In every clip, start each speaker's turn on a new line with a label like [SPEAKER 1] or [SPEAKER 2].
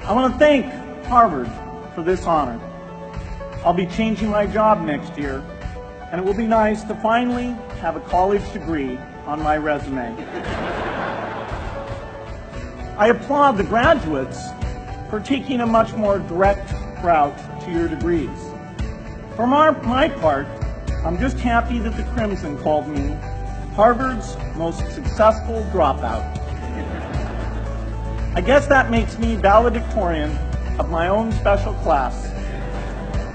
[SPEAKER 1] I want to thank Harvard for this honor. I'll be changing my job next year, and it will be nice to finally have a college degree on my resume. I applaud the graduates for taking a much more direct route to your degrees. For my part, I'm just happy that the Crimson called me Harvard's most successful dropout. I guess that makes me valedictorian of my own special class.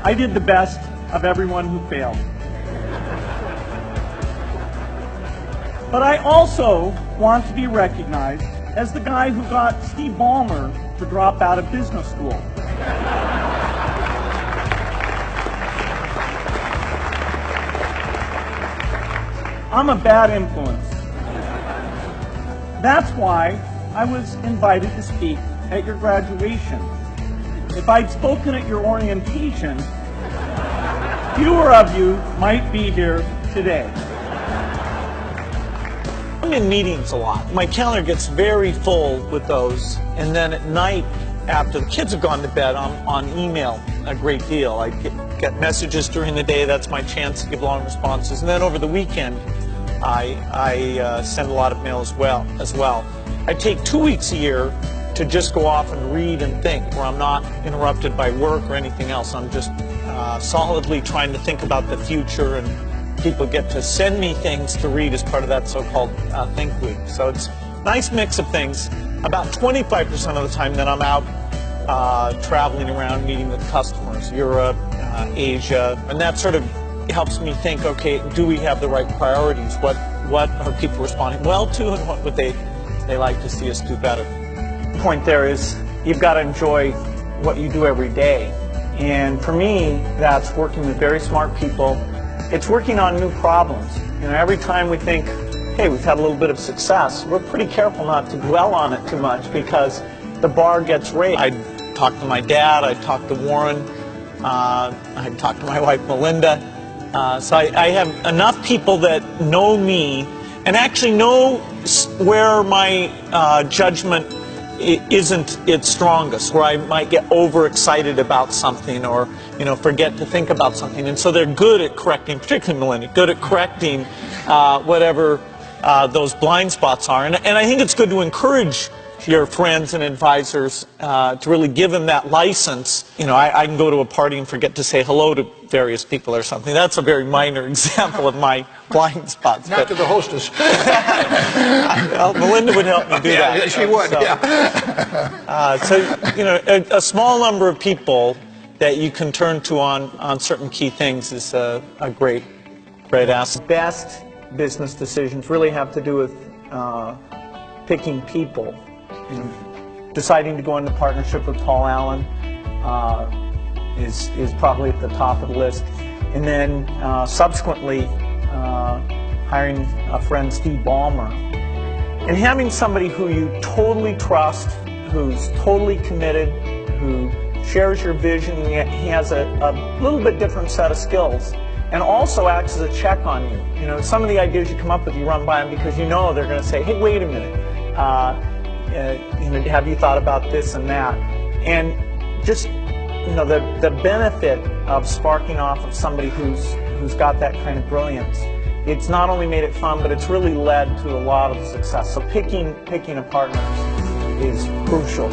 [SPEAKER 1] I did the best of everyone who failed. But I also want to be recognized as the guy who got Steve Ballmer to drop out of business school. I'm a bad influence. That's why I was invited to speak at your graduation. If I'd spoken at your orientation, fewer of you might be here today.
[SPEAKER 2] I'm in meetings a lot. My calendar gets very full with those, and then at night, after the kids have gone to bed, I'm on email a great deal. I get messages during the day. That's my chance to give long responses. And then over the weekend, I send a lot of mail as well. I take 2 weeks a year to just go off and read and think, where I'm not interrupted by work or anything else. I'm just solidly trying to think about the future, and people get to send me things to read as part of that so-called Think Week. So it's a nice mix of things. About 25% of the time that I'm out traveling around meeting with customers, Europe, Asia, and that sort of helps me think, okay, do we have the right priorities? What are people responding well to, and what would they like to see us do better? The point there is you've got to enjoy what you do every day. And for me, that's working with very smart people. It's working on new problems. You know, every time we think, hey, we've had a little bit of success, we're pretty careful not to dwell on it too much because the bar gets raised. I talked to my dad, I talked to Warren, I talked to my wife Melinda. So I have enough people that know me and actually know where my judgment isn't its strongest, where I might get overexcited about something or, you know, forget to think about something. And so they're good at correcting, particularly Melinda, good at correcting whatever those blind spots are. And I think it's good to encourage your friends and advisors to really give them that license. You know, I can go to a party and forget to say hello to various people or something. That's a very minor example of my blind spots.
[SPEAKER 3] Not to the hostess.
[SPEAKER 2] Well, Melinda would help me do that.
[SPEAKER 3] Yeah, she would,
[SPEAKER 2] so,
[SPEAKER 3] yeah.
[SPEAKER 2] So, you know, a small number of people that you can turn to on certain key things is a great asset. Best business decisions really have to do with picking people. You know, deciding to go into partnership with Paul Allen is probably at the top of the list. And then subsequently hiring a friend, Steve Ballmer. And having somebody who you totally trust, who's totally committed, who shares your vision, and yet he has a little bit different set of skills, and also acts as a check on you. You know, some of the ideas you come up with, you run by them because you know they're going to say, hey, wait a minute. You know, have you thought about this and that? And just, you know, the benefit of sparking off of somebody who's got that kind of brilliance, it's not only made it fun, but it's really led to a lot of success. So picking a partner is crucial.